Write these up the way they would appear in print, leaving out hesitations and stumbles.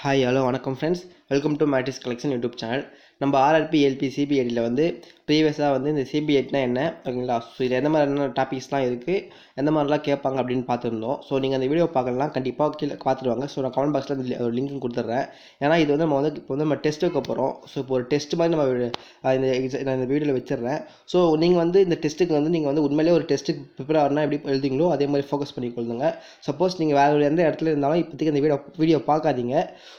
Hi hello வணக்கம் friends, welcome to Mattis collection YouTube channel. நம்ம RRB LP சிபிஐடியில் வந்து ப்ரீவியஸாக வந்து இந்த சிபிஐட்னா என்ன ஓகேங்களா, ஸோ இதில் எந்த மாதிரியான டாபிக்ஸ்லாம் இருக்குது, எந்த மாதிரிலாம் கேட்பாங்க அப்படின்னு பார்த்துருந்தோம். ஸோ நீங்கள் அந்த வீடியோ பார்க்கலாம், கண்டிப்பாக கீழே பார்த்துருவாங்க. ஸோ நான் கமெண்ட் பாக்ஸில் ஒரு லிங்க் கொடுத்துட்றேன். ஏன்னா இது வந்து இப்போ வந்து நம்ம டெஸ்ட் வைக்க போகிறோம். ஸோ இப்போ ஒரு டெஸ்ட் மாதிரி நான் இந்த வீடியோவில் வச்சிடுறேன். ஸோ நீங்கள் வந்து இந்த டெஸ்ட்டுக்கு வந்து நீங்கள் வந்து உண்மையிலேயே ஒரு டெஸ்ட்டுக்கு ப்ரிப்பேர் ஆகணும்னா எப்படி எழுதிங்களோ அதே மாதிரி ஃபோக்கஸ் பண்ணிக்கொள்ளுங்க. சப்போஸ் நீங்கள் வேறு எந்த இடத்துல இருந்தாலும் இப்போதைக்கு இந்த வீடியோ பார்க்காதீங்க.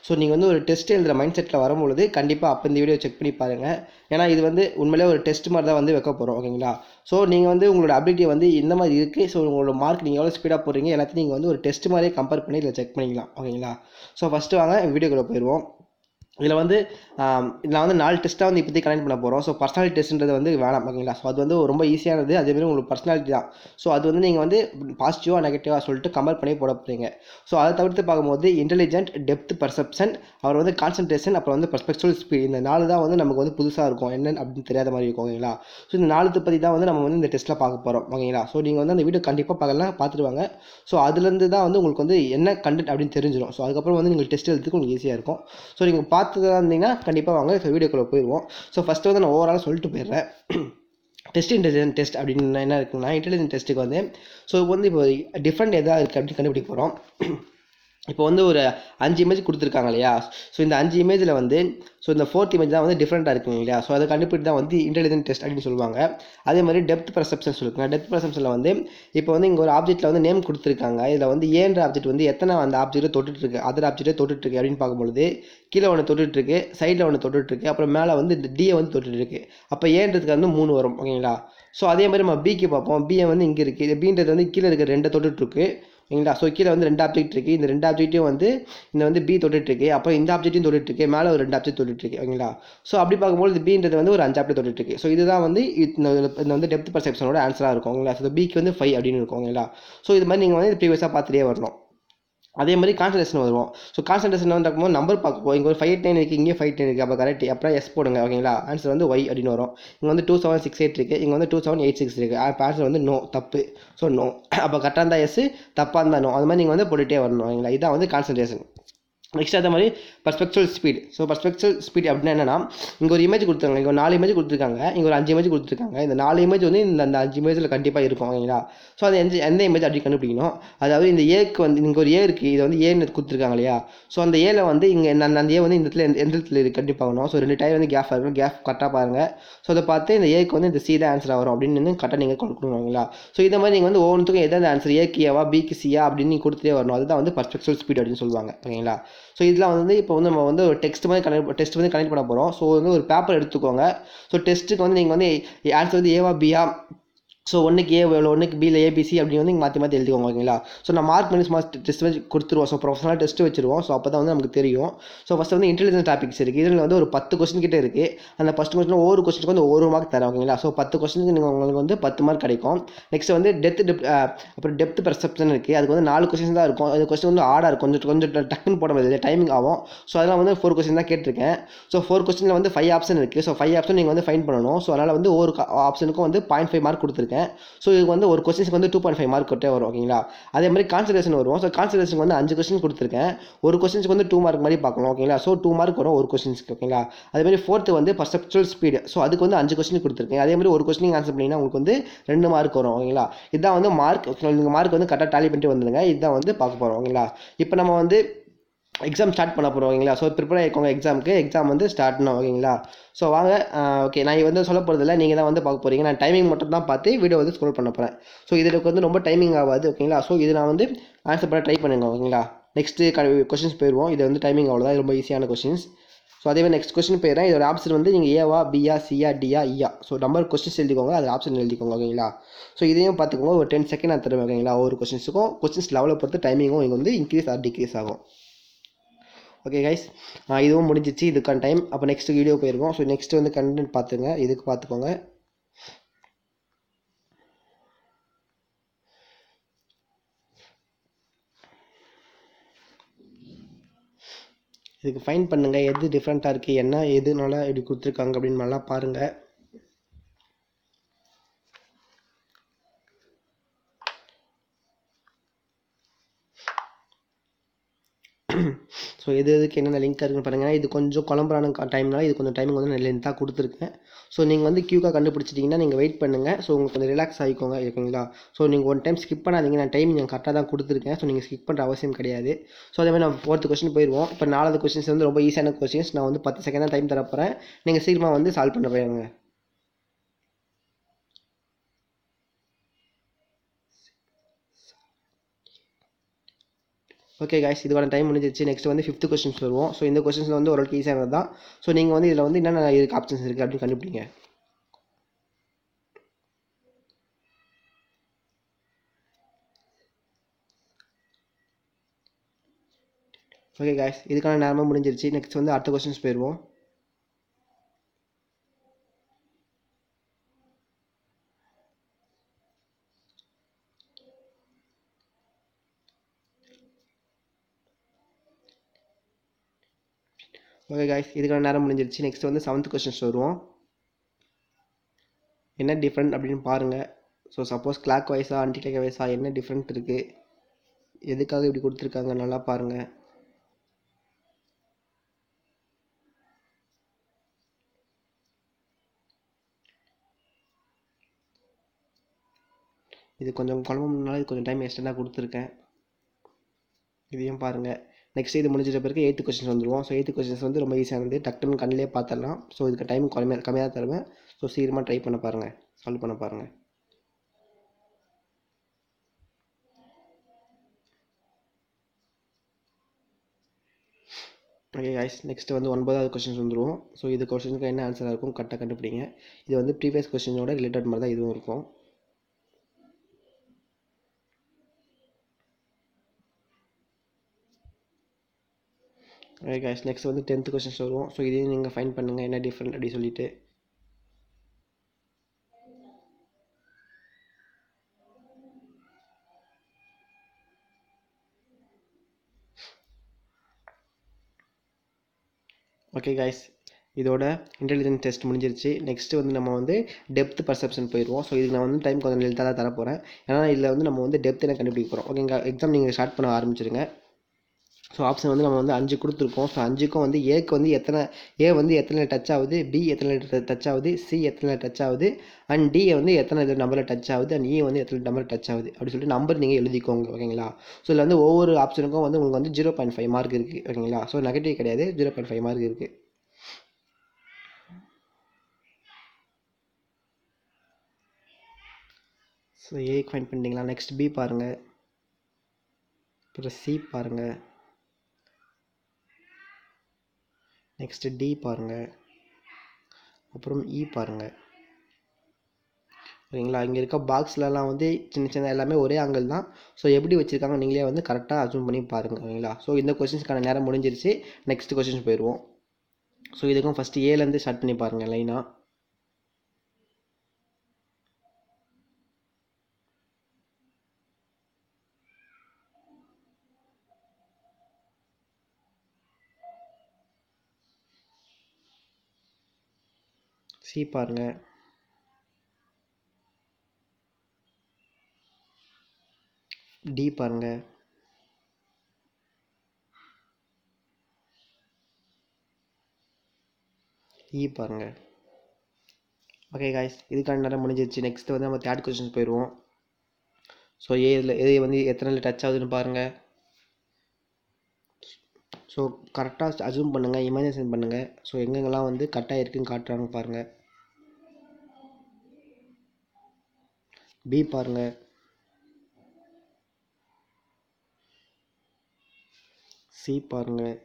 ஸோ நீங்கள் வந்து ஒரு டெஸ்ட் எழுதுகிற மைண்ட் செட்டில் வரும்பொழுது கண்டிப்பாக அப்போ இந்த வீடியோ செக் பண்ணி பாருங்கள். ஏன்னா இது வந்து உண்மையிலே ஒரு டெஸ்ட் மாதிரி தான் வந்து வைக்க போகிறோம் ஓகேங்களா. ஸோ நீங்கள் வந்து உங்களோட அபிலிட்டி வந்து இந்த மாதிரி இருக்குது. ஸோ உங்களோட மார்க் நீங்கள் எவ்வளோ ஸ்பீடாக போடுறீங்க எல்லாத்தையும் நீங்கள் வந்து ஒரு டெஸ்ட் மாதிரியே கம்பேர் பண்ணி இதில் செக் பண்ணிக்கலாம் ஓகேங்களா. ஸோ ஃபஸ்ட்டு வாங்க வீடியோக்குள்ளே போயிடுவோம். இதில் வந்து இதில் வந்து 4 டெஸ்ட்டாக வந்து இப்போதைக்கு கனெக்ட் பண்ண போகிறோம். ஸோ பர்சனாலிட்டி டெஸ்ட்ன்றது வந்து வேணாம் ஓகேங்களா. ஸோ அது வந்து ரொம்ப ஈஸியானது, அதேமாதிரி உங்களுக்கு பர்சனாலிட்டி தான். ஸோ அது வந்து நீங்கள் வந்து பாசிட்டிவாக நெகட்டிவாக சொல்லிட்டு கம்பேர் பண்ணி போட போகிறீங்க. ஸோ அதை தவிர்த்து பார்க்கும்போது இன்டெலிஜென்ட், டெப்த் பர்செப்ஷன், அப்புறம் வந்து கான்சன்ட்ரேஷன், அப்புறம் வந்து பெர்ஸ்பெக்சுவல் ஸ்பீட், இந்த 4 தான் வந்து நமக்கு வந்து புதுசாக இருக்கும், என்னென்னு அப்படின்னு தெரியாத மாதிரி இருக்கும் ஓகேங்களா. ஸோ இந்த 4 பற்றி தான் வந்து நம்ம வந்து இந்த டெஸ்ட்டில் பார்க்க போகிறோம் ஓகேங்களா. ஸோ நீங்கள் வந்து அந்த வீடியோ கண்டிப்பாக பார்த்துருவாங்க. ஸோ அதுலேருந்து தான் வந்து உங்களுக்கு வந்து என்ன கண்டென்ட் அப்படின்னு தெரிஞ்சிடும். ஸோ அதுக்கப்புறம் வந்து நீங்கள் டெஸ்ட் எழுதுறதுக்கு உங்களுக்கு ஈஸியாக இருக்கும். ஸோ நீங்கள் பார்த்துதான் இருந்தீங்கன்னா கண்டிப்பாக வாங்க இப்போ வீடியோக்குள்ளே போயிடுவோம். ஸோ ஃபஸ்ட்டு வந்து நான் ஓவராலாக சொல்லிட்டு போயிடுறேன். டெஸ்ட் இன்டெலிஜென்ட் டெஸ்ட் அப்படின்னு என்ன இருக்குன்னா, இன்டெலிஜென்ட் டெஸ்ட்டுக்கு வந்து ஸோ வந்து இப்போ டிஃப்ரெண்ட் எதாவது இருக்குது அப்படின்னு கண்டுபிடிக்க போகிறோம். இப்போ வந்து ஒரு 5 இமேஜ் கொடுத்துருக்காங்க இல்லையா. ஸோ இந்த 5 இமேஜில் வந்து ஸோ இந்த 4th இமேஜ் தான் வந்து டிஃப்ரெண்ட்டாக இருக்குங்க இல்லையா. ஸோ அதை கண்டுபிடித்து தான் வந்து இன்டெலிஜென்ட் டெஸ்ட் அப்படின்னு சொல்லுவாங்க. அதே மாதிரி டெப்த் பர்செப்ஷன் சொல்லியிருக்காங்க. டெப்த் பர்செப்ஷனில் வந்து இப்போ வந்து இங்கே ஒரு ஆப்ஜெக்ட்டில் வந்து நேம் கொடுத்துருக்காங்க. இதில் வந்து ஏன்ற ஆப்ஜெக்ட் வந்து எத்தனை அந்த ஆப்ஜெக்ட்டை தொட்டுட்ருக்கு, அதர் ஆப்ஜெக்ட்டை தொட்டுட்ருக்கு அப்படின்னு பார்க்கும்பொழுது கீழே ஒன்று தொட்டுட்ருக்கு, சைடில் ஒன்று தொட்டுட்ருக்கு, அப்புறம் மேலே வந்து இந்த டியை வந்து தொட்டுட்ருக்கு. அப்போ ஏன்றதுக்கு வந்து 3 வரும் ஓகேங்களா. ஸோ அதே மாதிரி நம்ம பிக்கு பார்ப்போம். பிஏ வந்து இங்கே இருக்குது, பின்றது வந்து கீழே இருக்க 2 தொட்டுட்ருக்கு ஓகேங்களா. ஸோ கீழே வந்து 2 ஆப்ஜெக்ட் இருக்குது, இந்த 2 ஆப்ஜெக்ட்டையும் வந்து இந்த வந்து பி தொட்டுட்ருக்கு, அப்புறம் இந்த ஆப்ஜெக்ட்டையும் தொட்டுட்ருக்கு, மேலே ஒரு 2 ஆப்ஜெக்ட் தொட்டுட்ருக்கு ஓகேங்களா. ஸோ அப்படி பார்க்கும்போது இது பின்றது வந்து ஒரு 5 ஆப்ஜெக்ட் தொட்டுட்ருக்கு. ஸோ இதுதான் வந்து இந்த வந்து டெப்த் பர்செப்ஷனோட ஆன்சராக இருக்கும் ஓகேங்களா. ஸோ பிக்கு வந்து 5 அப்படின்னு இருக்கும் ஓகேங்களா. ஸோ இது மாதிரி நீங்கள் வந்து ப்ரீவியஸாக பார்த்துட்டே வரணும். அதே மாதிரி கான்சன்ட்ரேஷன் வருவோம். ஸோ கான்சன்ட்ரேஷன் வந்து பார்க்கும்போது நம்பர் பார்க்கும்போது இங்கே ஒரு 589 இருக்குது, இங்கே 510 இருக்குது, அப்போ கரெக்ட். அப்புறம் எஸ் போடுங்க ஓகேங்களா. ஆன்சர் வந்து ஒய் அப்படின்னு வரும். இங்கே வந்து 2768 இருக்குது, இங்கே வந்து 2786 இருக்குது. அப்போ ஆன்சர் வந்து நோ, தப்பு. So no. அப்போ கரெக்டாக இருந்தால் எஸ், தப்பாக இருந்தால் நோ. அது மாதிரி நீங்கள் வந்து போட்டுகிட்டே வரணும் ஓகேங்களா. இதுதான் வந்து கான்சன்ட்ரேஷன். நெக்ஸ்ட் அதே மாதிரி பர்ஸ்பெக்சுவல் ஸ்பீட். ஸோ பர்ஸ்பெக்சுவல் ஸ்பீட் அப்படின்னா என்னன்னா, இங்கே ஒரு இமேஜ் கொடுத்துருக்காங்க, இங்கே ஒரு 4 இமேஜ் கொடுத்துருக்காங்க, இங்கே ஒரு 5 இமேஜ் கொடுத்துருக்காங்க. இந்த 4 இமேஜ் வந்து அந்த 5 இமேஜில் கண்டிப்பாக இருக்கும் ஓகேங்களா. ஸோ அது எந்த இமேஜ் அப்படி கண்டுபிடிக்கணும். அதாவது இந்த ஏக்கு வந்து இங்கே ஒரு ஏ இருக்குது, இது வந்து ஏன்னு கொடுத்துருக்காங்க இல்லையா. ஸோ அந்த ஏல வந்து இங்கே அந்த ஏ வந்து இந்த இடத்துல எந்த இடத்துல இருக்குது கண்டிப்பாகணும். ஸோ 2 டைம் வந்து கேப் இருக்கும், கேப் கரெக்டாக பாருங்கள். ஸோ அதை பார்த்து இந்த ஏக்கு வந்து இந்த சி தான் ஆன்சராக வரும் அப்படின்னு கரெக்டாக நீங்கள் கொடுக்கணும் ஓகேங்களா. ஸோ இந்த மாதிரி நீங்கள் வந்து ஒவ்வொன்றுக்கும் எதாவது ஆன்சர் ஏக்கு ஏவா பிக்கு சியா அப்படின்னு நீங்கள் கொடுத்துட்டே வரணும். அதுதான் வந்து பர்ஸ்பெக்சுவல் ஸ்பீட் அப்படின்னு சொல்லுவாங்க ஓகேங்களா. ஸோ இதெல்லாம் வந்து இப்போ வந்து நம்ம வந்து ஒரு டெஸ்ட் வந்து கனெக்ட் பண்ண போகிறோம். ஸோ வந்து ஒரு பேப்பர் எடுத்துக்கோங்க. ஸோ டெஸ்ட்டுக்கு வந்து நீங்கள் வந்து ஆன்சர் வந்து ஏவா பியா, ஸோ 1க்கு ஏ எவ்வளோ, 1க்கு பியில் ஏபிசி அப்படின்னு வந்து மாற்றி மாற்றி எழுதிக்கோங்க ஓகேங்களா. ஸோ நான் மார்க் பண்ணி சும்மா டெஸ்ட் வச்சு கொடுத்துருவோம். ஸோ ப்ரொஃபஷனலாக டெஸ்ட் வச்சுருவோம். ஸோ அப்போ தான் வந்து நமக்கு தெரியும். ஸோ ஃபஸ்ட்டு வந்து இன்டெலிஜென்ஸ் டாபிக்ஸ் இருக்குது. இதில் வந்து ஒரு 10 கொஸ்டின் கிட்டே இருக்குது. அந்த ஃபஸ்ட் கொஸ்டின் ஒவ்வொரு கொஸ்டினுக்கு வந்து 1 மார்க் தரேன் ஓகேங்களா. ஸோ 10 கொஸ்டினுக்கு நீங்கள் உங்களுக்கு வந்து 10 மார்க் கிடைக்கும். நெக்ஸ்ட் வந்து அப்புறம் டெப்த் பர்செப்ஷன் இருக்குது. அதுக்கு வந்து 4 கொஸ்டின் தான் இருக்கும். அது கொஸ்டின் வந்து ஆடாக இருக்கும், கொஞ்சம் டக்குன்னு போட முடியாது, டைமிங் ஆகும். ஸோ அதெல்லாம் வந்து 4 கொஸ்டின் தான் கேட்டிருக்கேன். ஸோ 4 கொஸ்டினில் வந்து 5 ஆப்ஷன் இருக்குது. ஸோ 5 ஆப்ஷன் நீங்கள் வந்து ஃபைன் பண்ணணும். ஸோ அதனால் வந்து ஒவ்வொரு ஆப்ஷனுக்கும் வந்து 0.5 மார்க் கொடுத்துருக்கேன். ஸோ இது வந்து ஒரு கொஸ்டின்ஸ்க்கு வந்து 2.5 மார்க் கொட்டே வரும் ஓகேங்களா. அதே மாதிரி கான்சன்ட்ரேஷன் வரும். ஸோ கான்சன்ட்ரேஷன் வந்து 5 கொஸ்டின் கொடுத்துருக்கேன். ஒரு கொஸ்டின்ஸ்க்கு வந்து 2 மார்க் மாதிரி பார்க்கணும் ஓகேங்களா. ஸோ 2 மார்க் வரும் ஒரு கொஸ்டின்ஸ்க்கு ஓகேங்களா. அதே மாதிரி 4th வந்து பர்செப்சுவல் ஸ்பீடு. ஸோ அதுக்கு வந்து 5 கொஸ்டின் கொடுத்துருக்கேன். அதே மாதிரி ஒரு கொஸ்டின் ஆன்சர் பண்ணிங்கன்னா உங்களுக்கு வந்து 2 மார்க் வரும் ஓகேங்களா. இதுதான் வந்து மார்க். நீங்கள் மார்க் வந்து கரெக்டாக டாலி பண்ணிட்டு வந்துடுங்க. இதுதான் வந்து பார்க்க போகிறோம் ஓகேங்களா. இப்போ நம்ம வந்து எக்ஸாம் ஸ்டார்ட் பண்ண போகிறோம் ஓகேங்களா. ஸோ ப்ரிப்பேர் ஆகிக்கோங்க எக்ஸாமுக்கு. எக்ஸாம் வந்து ஸ்டார்ட்னா ஓகேங்களா. ஸோ வாங்க. ஓகே, நான் வந்து சொல்ல போகிறதில்ல, நீங்கள் தான் வந்து பார்க்க போகிறீங்க. நான் டைமிங் மட்டும் தான் பார்த்து வீடியோ வந்து ஸ்க்ரோல் பண்ண போகிறேன். ஸோ இதில் வந்து ரொம்ப டைமிங் ஆகாது ஓகேங்களா. ஸோ இது நான் வந்து ஆன்சர் பண்ண ட்ரை பண்ணுங்க ஓகேங்களா. நெக்ஸ்ட்டு கொஸ்டின்ஸ் போயிடுவோம். இது வந்து டைமிங் அவ்வளோதான், ரொம்ப ஈஸியான கொஸ்டின்ஸ். ஸோ அதே மாதிரி நெக்ஸ்ட் கொஸ்டின் போயிடுறேன். இதோட ஆப்ஷன் வந்து நீங்கள் ஏவா பியா சியா டியா இயா. ஸோ நம்பர் கொஸ்டின்ஸ் எழுதிக்கோங்க, அது ஆப்ஷன் எழுதிக்கோங்க ஓகேங்களா. ஸோ இதையும் பார்த்துக்கோங்க. ஒரு 10 செகண்ட் நான் தருவேன் ஓகேங்களா. ஒவ்வொரு கொஸ்டின்ஸுக்கும் கொஸ்டின்ஸ் லெவலை பொறுத்து டைமிங்கும் இங்கே வந்து இன்க்ரீஸ் ஆர் டிக்ரீஸ் ஆகும். ஓகே கைஸ், இதுவும் முடிஞ்சிச்சு இதுக்கான டைம். அப்போ நெக்ஸ்ட் வீடியோ போயிருக்கோம். ஸோ நெக்ஸ்ட் வந்து கண்டென்ட் பார்த்துங்க, இதுக்கு பார்த்துக்கோங்க. இதுக்கு ஃபைன் பண்ணுங்கள், எது டிஃப்ரெண்ட்டாக இருக்குது, என்ன எதுனால இப்படி கொடுத்துருக்காங்க அப்படின்னு மாதிரிலாம் பாருங்கள். ஸோ எதுக்கு என்னென்ன லிங்க் இருக்குன்னு பாருங்கள். இது கொஞ்சம் குழம்புறான டைம்னால இது கொஞ்சம் டைமிங் வந்து லென்த்தாக கொடுத்துருக்கேன். ஸோ நீங்கள் வந்து கியூக்காக கண்டுபிடிச்சிட்டிங்கன்னா நீங்கள் வெயிட் பண்ணுங்கள். ஸோ உங்களுக்கு கொஞ்சம் ரிலாக்ஸ் ஆகிக்கோங்க, ஓகேங்களா? ஸோ நீங்கள் ஒன் டைம் ஸ்கிப் பண்ணாதீங்க. நான் டைம் நீங்கள் கரெக்டாக தான் கொடுத்துருக்கேன். ஸோ நீங்கள் ஸ்கிப் பண்ணுற அவசியம் கிடையாது. ஸோ அதேமாதிரி நம்ம 4th கொஸ்டின் போயிடுவோம். இப்போ 4வது கொஸ்டின்ஸ் வந்து ரொம்ப ஈஸியான கொஸ்டின்ஸ். நான் வந்து 10 செகண்ட் தான் டைம் தரப்போகிறேன். நீங்கள் சீக்கிரமாக வந்து சால்வ் பண்ண போயிருங்க. ஓகே கைஸ், இதுக்கான டைம் முடிஞ்சிருச்சு. நெக்ஸ்ட் வந்து 5th கொஸ்டின்ஸ் வருவோம். ஸோ இந்த கொஸ்டின்ஸில் வந்து ஓரளவுக்கு ஈஸியானது தான். ஸோ நீங்கள் வந்து இதில் வந்து என்னென்ன ஆப்ஷன்ஸ் இருக்குது அப்படின்னு கண்டுபிடிங்க. ஓகே கைஸ், இதுக்கான நேரமாக முடிஞ்சிருச்சு. நெக்ஸ்ட் வந்து அடுத்த கொஸ்டின்ஸ் போயிடுவோம். ஓகே கைஸ், இதுக்கான நேரம் முடிஞ்சிருச்சு. நெக்ஸ்ட் வந்து 7th கொஸ்டின்ஸ் வருவோம். என்ன டிஃப்ரெண்ட் அப்படின்னு பாருங்கள். ஸோ சப்போஸ் கிளாக் வைஸா ஆன்டி கிளாக் வைஸா என்ன டிஃப்ரெண்ட் இருக்குது, எதுக்காக இப்படி கொடுத்துருக்காங்க, நல்லா பாருங்கள். இது கொஞ்சம் குழம்புனால இது கொஞ்சம் டைம் எக்ஸ்டெண்டாக கொடுத்துருக்கேன். இதையும் பாருங்கள். நெக்ஸ்ட் இது முடிஞ்சிட்ட பிறகு 8th கொஸ்டின்ஸ் வந்துடுவோம். ஸோ 8th கொஸ்டின்ஸ் வந்து ரொம்ப ஈஸியானது, டக்குன்னு கண்ணிலே பார்த்துடலாம். ஸோ இதுக்கு டைம் கம்மியாக தருவேன். ஸோ சீக்கிரமாக ட்ரை பண்ண பாருங்கள், சால்வ் பண்ண பாருங்கள். ஓகே கைஸ், நெக்ஸ்ட் வந்து 9வது கொஸ்டின்ஸ் வந்துடுவோம். ஸோ இது கொஸ்டினுக்கு என்ன ஆன்சராக இருக்கும் கரெக்டாக கண்டுபிடிங்க. இது வந்து ப்ரீவியஸ் கொஸ்டினோட ரிலேட்டட் மாதிரி தான் இதுவும் இருக்கும். ஓகே கைஸ், நெக்ஸ்ட் வந்து 10th கொஸ்டின்ஸ் வருவோம். ஸோ இதையும் நீங்கள் ஃபைண்ட் பண்ணுங்கள் என்ன டிஃப்ரெண்ட் அப்படி சொல்லிட்டு. ஓகே கைஸ், இதோட இன்டெலிஜென்ஸ் டெஸ்ட் முடிஞ்சிருச்சு. நெக்ஸ்ட்டு வந்து நம்ம வந்து டெப்த் பர்செப்ஷன் போயிடுவோம். ஸோ இதுக்கு நான் வந்து டைம் கொஞ்சம் லென்த்தாக தான் தரப்போகிறேன். ஏன்னா இதில் வந்து நம்ம வந்து டெப்த் என்ன கண்டுபிடிக்க போகிறோம். ஓகேங்க, எக்ஸாம் நீங்கள் ஸ்டார்ட் பண்ண ஆரம்பிச்சிருங்க. ஸோ ஆப்ஷன் வந்து நம்ம வந்து 5 கொடுத்துருக்கோம். ஸோ 5க்கும் வந்து ஏக்கு வந்து ஏ வந்து எத்தனை டச் ஆகுது, பி எத்தனை டச் ஆகுது, சி எத்தனை டச் ஆகுது, அண்ட் டி வந்து எத்தனை நம்பரில் டச் ஆகுது, அண்ட் இ வந்து எத்தனை நம்பர் டச் ஆகுது அப்படி சொல்லிட்டு நம்பர் நீங்கள் எழுதிக்கோங்க, ஓகேங்களா? ஸோ இதில் வந்து ஒவ்வொரு ஆப்ஷனுக்கும் வந்து உங்களுக்கு வந்து 0.5 மார்க் இருக்குது, ஓகேங்களா? ஸோ நெகட்டிவ் கிடையாது, 0.5 மார்க் இருக்குது. ஸோ ஏக்கு ஃபைன் பண்ணிட்டீங்களா? நெக்ஸ்ட் பி பாருங்கள், அப்புறம் சி பாருங்கள், நெக்ஸ்ட்டு டி பாருங்கள், அப்புறம் இ பாருங்கள், ஓகேங்களா? இங்கே இருக்க பாக்ஸ்லலாம் வந்து சின்ன சின்ன எல்லாமே ஒரே ஆங்கிள் தான். ஸோ எப்படி வச்சுருக்காங்க நீங்களே வந்து கரெக்டாக அசூம் பண்ணி பாருங்கள், ஓகேங்களா? ஸோ இந்த கொஸ்டின்ஸ்க்கான நேரம் முடிஞ்சிருச்சு. நெக்ஸ்ட் கொஸ்டின்ஸ் போயிடுவோம். ஸோ இதுக்கும் ஃபஸ்ட்டு ஏலேருந்து ஸ்டார்ட் பண்ணி பாருங்கள் லைனாக. சி பாருங்கள், டி பாருங்கள், இ பாருங்கள். ஓகே காய்ஸ், இதுக்கான நேரம் முடிஞ்சிருச்சு. நெக்ஸ்ட் வந்து நம்ம 3rd கொஸ்டின்ஸ் போயிடுவோம். ஸோ ஏல எது வந்து எத்தனை டச் ஆகுதுன்னு பாருங்கள். ஸோ கரெக்டாக அசூம் பண்ணுங்கள், இமேஜினேஷன் பண்ணுங்கள். ஸோ எங்கெங்கெல்லாம் வந்து கரெக்டாக இருக்குன்னு காட்டுறாங்க பாருங்கள். பி பாருங்கள், சி பாருங்கள்.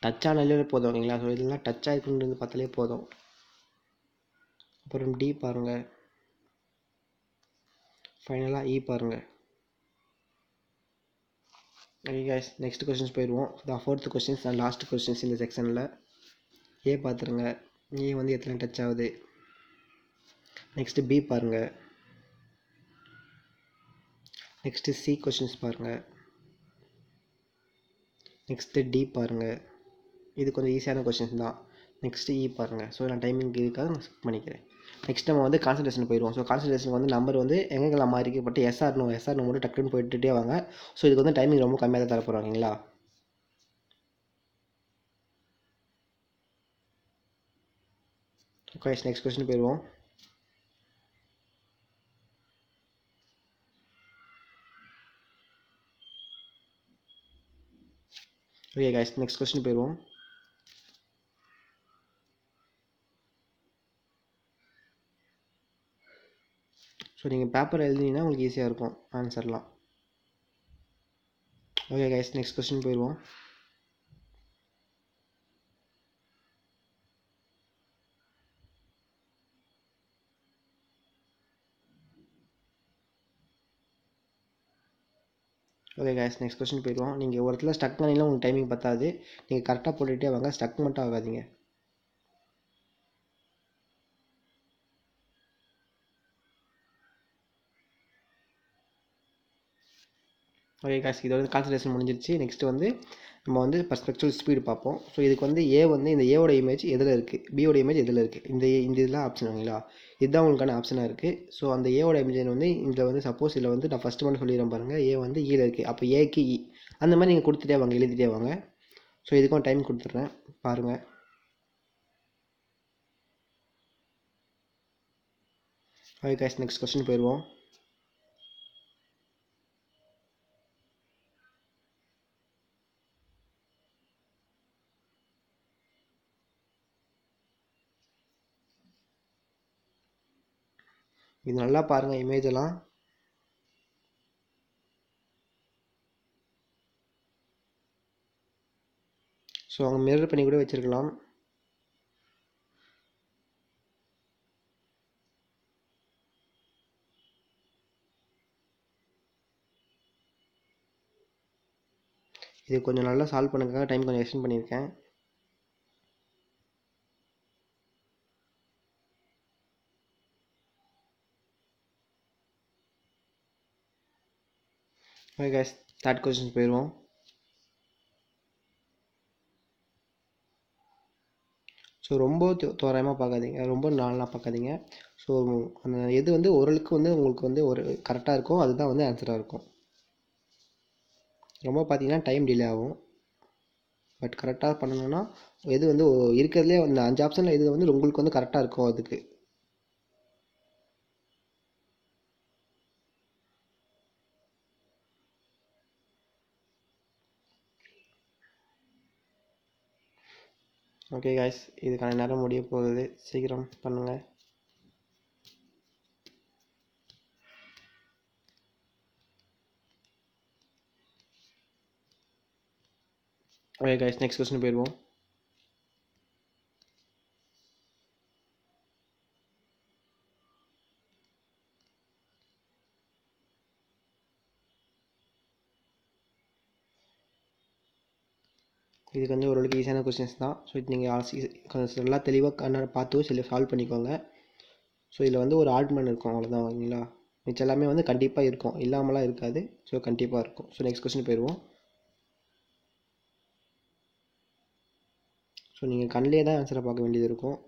டச் ஆனாலே போதும், ஓகேங்களா? ஸோ இதெல்லாம் டச் ஆகிருக்குன்றது பார்த்தாலே போதும். அப்புறம் டி பாருங்கள், ஃபைனலாக இ பாருங்கள். ஓகே கைஸ், நெக்ஸ்ட் கொஸ்டின்ஸ் போயிடுவோம். த 4th questions and last questions இந்த செக்ஷனில். ஏ பார்த்துருங்க, ஏ வந்து எத்தனை டச் ஆகுது. நெக்ஸ்ட்டு பி பாருங்கள், நெக்ஸ்ட்டு சி கொஸ்டின்ஸ் பாருங்கள், நெக்ஸ்ட்டு டி பாருங்கள். இது கொஞ்சம் ஈஸியான கொஸ்டின்ஸ் தான். நெக்ஸ்ட்டு இ பாருங்கள். ஸோ நான் டைமிங் இருக்காது, நான் ஸ்கிப் பண்ணிக்கிறேன். நெக்ஸ்ட் நம்ம வந்து கான்சன்ட்ரேஷன் போயிடுவோம். ஸோ கான்சன்ட்ரேஷன் வந்து நம்பர் வந்து எங்கெங்கெல்லாம் மாறி இருக்கு பட் எஸ்ஆர் நோ மட்டும் டக்குன்னு போயிட்டுட்டே வாங்க. ஸோ இதுக்கு வந்து டைமிங் ரொம்ப கம்மியாக தான் தரப்போகிறாங்களா? கைஸ் நெக்ஸ்ட் கொஸ்டின் போயிடுவோம். ஓகே கைஸ் நெக்ஸ்ட் கொஸ்டின் போயிடுவோம். ஸோ நீங்கள் பேப்பர் எழுதினீங்கன்னா உங்களுக்கு ஈஸியாக இருக்கும் ஆன்சர்லாம். ஓகே கைஸ் நெக்ஸ்ட் கொஸ்டின் போயிடுவோம். ஓகே கைஸ் நெக்ஸ்ட் கொஸ்டின் போயிடுவோம். நீங்கள் ஒரு இடத்துல ஸ்டக் பண்ணிங்கன்னா உங்களுக்கு டைமிங் பத்தாது. நீங்கள் கரெக்டாக போட்டுகிட்டே வாங்க, ஸ்டக் மட்டும் ஆகாதீங்க. ஓகே கைஸ் இது வந்து கான்சன்ட்ரேஷன் முடிஞ்சிருச்சு. நெக்ஸ்ட் வந்து நம்ம வந்து பர்ஸ்பெக்டிவ் ஸ்பீடு பார்ப்போம். ஸோ இதுக்கு வந்து ஏ வந்து இந்த ஏவோட இமேஜ் எதில் இருக்குது, பியோட இமேஜ் எதில் இருக்குது, இந்த இதெல்லாம் ஆப்ஷன் ஓகேங்களா. இதுதான் உங்களுக்கான ஆப்ஷனாக இருக்குது. ஸோ அந்த ஏவோட இமேஜ் வந்து இதில் வந்து சப்போஸ் இதில் வந்து நான் ஃபஸ்ட்டு மட்டும் சொல்லிடுறேன் பாருங்கள். ஏ வந்து ஈல இருக்குது, அப்போ ஏக்கு இ அந்த மாதிரி நீங்கள் கொடுத்துட்டே வாங்க, எழுதிட்டே வாங்க. ஸோ இதுக்கும் டைம் கொடுத்துட்றேன் பாருங்கள். ஓகே கைஸ் நெக்ஸ்ட் கொஸ்டின் போயிடுவோம். இது நல்லா பாருங்கள் இமேஜ் எல்லாம். ஸோ அவங்க மிரர் பண்ணி கூட வச்சுருக்கலாம். இது கொஞ்சம் நல்லா சால்வ் பண்ணுங்க, டைம் கொஞ்சம் எக்ஸ்டெண்ட் பண்ணியிருக்கேன். ஓகே கைஸ் தேர்ட் கொஸ்டின் போயிடுவோம். ஸோ ரொம்ப தோராயமாக பார்க்காதீங்க, ரொம்ப நாளாக பார்க்காதீங்க. ஸோ அந்த எது வந்து ஓரளவுக்கு வந்து உங்களுக்கு வந்து ஒரு கரெக்டாக இருக்கும் அதுதான் வந்து ஆன்சராக இருக்கும். ரொம்ப பார்த்தீங்கன்னா டைம் டிலே ஆகும். பட் கரெக்டாக பண்ணணும்னா எது வந்து இருக்கிறதுலே அந்த 5 ஆப்ஷனில் எது வந்து உங்களுக்கு வந்து கரெக்டாக இருக்கும் அதுக்கு. ஓகே கைஸ் இதுக்கான நேரம் முடிய போகுது, சீக்கிரம் பண்ணுங்கள். ஓகே கைஸ் நெக்ஸ்ட் கொஸ்டின் போயிடுவோம். இதுக்கு வந்து ஓரளவுக்கு ஈஸியான கொஸ்டின்ஸ் தான். ஸோ இது நீங்கள் கொஞ்சம் நல்லா தெளிவாக பார்த்து சில சால்வ் பண்ணிக்கோங்க. ஸோ இதில் வந்து ஒரு ஆட்மன் இருக்கும் அவ்வளோதான் ஓகேங்களா. மிச்சம் எல்லாமே வந்து கண்டிப்பாக இருக்கும், இல்லாமலாம் இருக்காது. ஸோ கண்டிப்பாக இருக்கும். ஸோ நெக்ஸ்ட் கொஸ்டின் போயிடுவோம். ஸோ நீங்கள் கண்ணிலே தான் ஆன்சரை பார்க்க வேண்டியது இருக்கும்.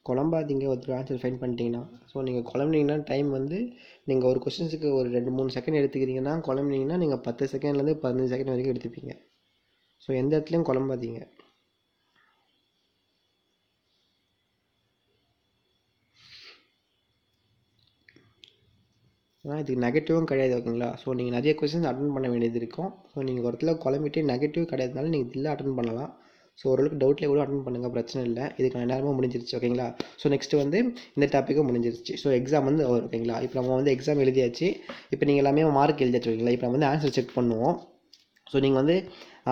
குழம்பாதீங்க, ஒருத்தர் ஆன்சர் ஃபைன் பண்ணிட்டீங்கன்னா. ஸோ நீங்கள் குழம்புனீங்கன்னா டைம் வந்து நீங்கள் ஒரு கொஸ்டின்ஸுக்கு ஒரு 2-3 செகண்ட் எடுத்துக்கிறீங்கன்னா குழம்புனீங்கன்னா நீங்கள் 10 செகண்ட்லேருந்து 15 செகண்ட் வரைக்கும் எடுத்துப்பீங்க. ஸோ எந்த இடத்துலையும் குழம்பாதீங்க. ஆனால் இதுக்கு நெகட்டிவும் கிடையாது ஓகேங்களா. ஸோ நீங்கள் நிறைய கொஸ்டின்ஸ் அட்டன் பண்ண வேண்டியது இருக்கும். ஸோ நீங்கள் ஒரு இடத்துல குழம்பிட்டு நெகட்டிவ் கிடையாதுனால நீங்கள் இதில் அட்டன் பண்ணலாம். ஸோ ஓரளவுக்கு டவுட்லேயே கூட அட்டன் பண்ணுங்கள், பிரச்சனை இல்லை. இதுக்கான நேரமாக முடிஞ்சிருச்சு ஓகேங்களா. ஸோ நெக்ஸ்ட்டு வந்து இந்த டாப்பிக்கும் முடிஞ்சிருச்சு. ஸோ எக்ஸாம் வந்து ஓகேங்களா. இப்போ நம்ம வந்து எக்ஸாம் எழுதியாச்சு. இப்போ நீங்கள் எல்லாமே மார்க் எழுதியாச்சு ஓகேங்களா. இப்போ நம்ம வந்து ஆன்சர் செக் பண்ணுவோம். ஸோ நீங்கள் வந்து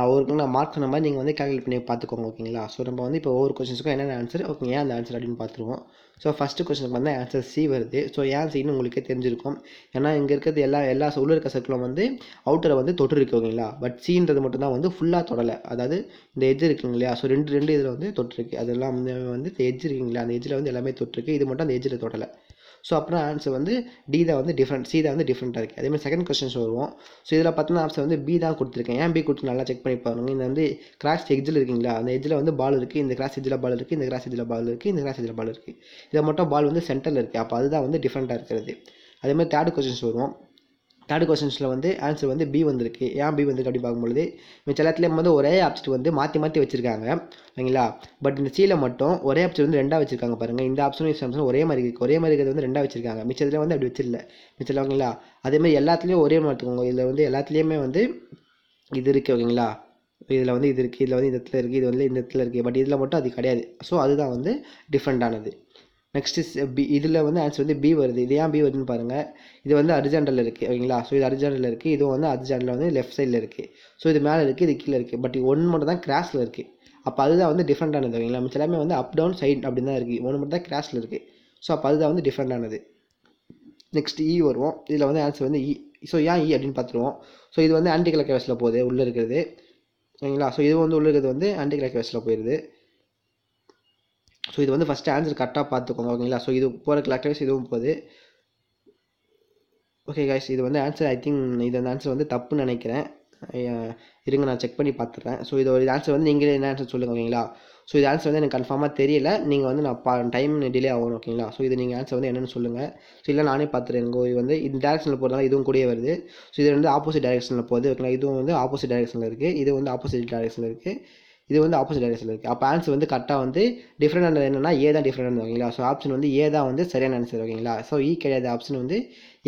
ஒவ்வொருக்கும் நான் மார்க் சொன்ன மாதிரி நீங்கள் வந்து கால்குலேட் பண்ணி பார்த்துக்கோங்க ஓகேங்களா. ஸோ நம்ம வந்து இப்போ ஒவ்வொரு கொஸ்டின்ஸுக்கும் என்னென்ன ஆன்சர், ஓகே ஏன் அந்த ஆன்சர் அப்படின்னு பார்த்துருவோம். ஸோ ஃபஸ்ட்டு கொஸ்டினுக்கு வந்து ஆன்சர் சி வருது. ஸோ ஏன் சின்னு உங்களுக்கே தெரிஞ்சிருக்கும். ஏன்னா இங்கே இருக்கிறது எல்லா உள்ள இருக்க சர்க்கிளும் வந்து அவுட்டரை வந்து தொட்டு இருக்கு ஓகேங்களா. பட் சின்றது மட்டும் தான் வந்து ஃபுல்லாக தொடலை. அதாவது இந்த எட்ஜ் இருக்குங்க இல்லையா. ஸோ ரெண்டு இதில் வந்து தொட்டிருக்கு. அதெல்லாம் வந்து இந்த எட்ஜ் இருக்குங்களா, அந்த எட்ஜில் வந்து எல்லாமே தொட்டிருக்கு. இது மட்டும் அந்த எட்ஜில் தொடலை. ஸோ அப்புறம் ஆன்சர் வந்து டி தான் வந்து டிஃப்ரெண்ட், சி தான் வந்து டிஃப்ரெண்ட்டாக இருக்குது. அதேமாதிரி செகண்ட் கொஸ்டின்ஸ் வருவோம். ஸோ இதில் பார்த்தீங்கன்னா ஆப்ஷன் வந்து பி தான் கொடுத்துருக்கேன். ஏன் பி கொடுத்து நல்லா செக் பண்ணி பாருங்க. இந்த வந்து கிராஸ் எட்ஜில் இருக்குங்களா, அந்த எட்ஜில் வந்து பால் இருக்குது, இந்த கிராஸ் எட்ஜில் பால் இருக்குது, இந்த கிராஸ் எட்ஜில் பால் இருக்குது, இந்த கிராஸ் எட்ஜில் பால் இருக்குது. இதை மட்டும் பால் வந்து சென்டரில் இருக்குது. அப்போ அதுதான் வந்து டிஃப்ரெண்ட்டாக இருக்கிறது. அதேமாதிரி தேர்ட் கொஸ்டின்ஸ் வருவோம். தேர்ட் கொஸ்டின்ஸில் வந்து ஆன்சர் வந்து பி வந்திருக்கு. ஏன் பி வந்திருக்கு அப்படி பார்க்கும்பொழுது மிச்ச எல்லாத்துலேயும் வந்து ஒரே ஆப்ஜெக்ட் வந்து மாற்றி மாற்றி வச்சிருக்காங்க ஓகேங்களா. பட் இந்த சீல மட்டும் ஒரே ஆப்ஜெக்ட் வந்து ரெண்டாக வச்சிருக்காங்க பாருங்கள். இந்த ஆப்ஷனும் ஒரே மாதிரி இருக்குது. ஒரே மாதிரி இருக்கிறது வந்து ரெண்டாக வச்சிருக்காங்க. மிச்சத்தில் வந்து அப்படி வச்சிடல. மிச்சத்தில் ஓகேங்களா. அதேமாதிரி எல்லாத்துலேயும் ஒரே மாதிரி எடுத்துக்கோங்க. இதில் வந்து எல்லாத்துலேயுமே வந்து இது இருக்குது ஓகேங்களா. இதில் வந்து இது இருக்குது, இதில் வந்து இந்த இடத்துல இருக்குது, இது வந்து இந்த இடத்துல இருக்குது. பட் இதில் மட்டும் அது கிடையாது. ஸோ அதுதான் வந்து டிஃப்ரெண்ட்டானது. நெக்ஸ்ட் பி, இதில் வந்து ஆன்சர் வந்து பி வருது. இது ஏன் பி வருதுன்னு பாருங்கள். இது வந்து அரிஜாண்டலில் இருக்குது ஓகேங்களா. ஸோ இது அரிஜாண்டலில் இருக்குது, இதுவும் வந்து அரிஜாண்டலில் வந்து லெஃப்ட் சைடில் இருக்குது. ஸோ இது மேலே இருக்குது, இது கீழே இருக்குது. பட் ஒன்று மட்டும் தான் கிராஸில் இருக்குது. அப்போ அதுதான் வந்து டிஃப்ரெண்ட்டானது ஓகேங்களா. மிச்ச எல்லாமே வந்து அப் டவுன் சைட் அப்படின்னு தான் இருக்குது. ஒன்று மட்டும் தான் கிராஸில் இருக்குது. ஸோ அப்போ அதுதான் வந்து டிஃப்ரெண்ட்டானது. நெக்ஸ்ட் இ வருவோம். இதில் வந்து ஆன்சர் வந்து இ. ஸோ ஏன் இ அப்படின்னு பார்த்துருவோம். ஸோ இது வந்து ஆன்டி கிளாக்வைஸில் போகுது உள்ளே இருக்கிறது ஓகேங்களா. ஸோ இது வந்து உள்ளே இருக்கிறது வந்து ஆன்டி கிளாக்வைஸில் போயிடுது. ஸோ இது வந்து ஃபஸ்ட்டு ஆன்சர் கரெக்டாக பார்த்துக்கோங்க ஓகேங்களா. ஸோ இது போகிற கிளாக்வைஸ் இதுவும் போகுது. ஓகே கைஸ், இது வந்து ஆன்சர் ஐ திங்க் இது அந்த ஆன்சர் வந்து தப்புன்னு நினைக்கிறேன். இருங்க நான் செக் பண்ணி பார்த்துட்றேன். ஸோ இது ஒரு ஆன்சர் வந்து நீங்களே என்ன ஆன்சர் சொல்லுங்கள் ஓகேங்களா. ஸோ இது ஆன்சர் வந்து எனக்கு கன்ஃபார்மாக தெரியல. நீங்கள் வந்து நான் டைம் டிலே ஆகணும் ஓகேங்களா. ஸோ இது நீங்கள் ஆன்சர் வந்து என்னென்னு சொல்லுங்கள். ஸோ இல்லை நானே பார்த்துறேன். இது வந்து இந்த டேரக்ஷனில் போகிறதால இதுவும் கூடயே வருது. ஸோ இது வந்து ஆப்போசிட் டேரக்ஷனில் போகுது ஓகேங்களா. இதுவும் வந்து ஆப்போசிட் டேரக்ஷனில் இருக்குது, இது வந்து ஆப்போசிட் டேரக்ஷனில் இருக்குது, இது வந்து ஆப்போசிட் டேரக்ஷனில் இருக்குது. அப்போ ஆன்சர் வந்து கரெக்டாக வந்து டிஃப்ரெண்டானது என்னென்னா ஏ தான் டிஃப்ரெண்டானது ஓகேங்களா. ஸோ ஆப்ஷன் வந்து ஏ தான் வந்து சரியான ஆன்சர் ஓகேங்களா. ஸோ இ கிடையாது, ஆப்ஷன் வந்து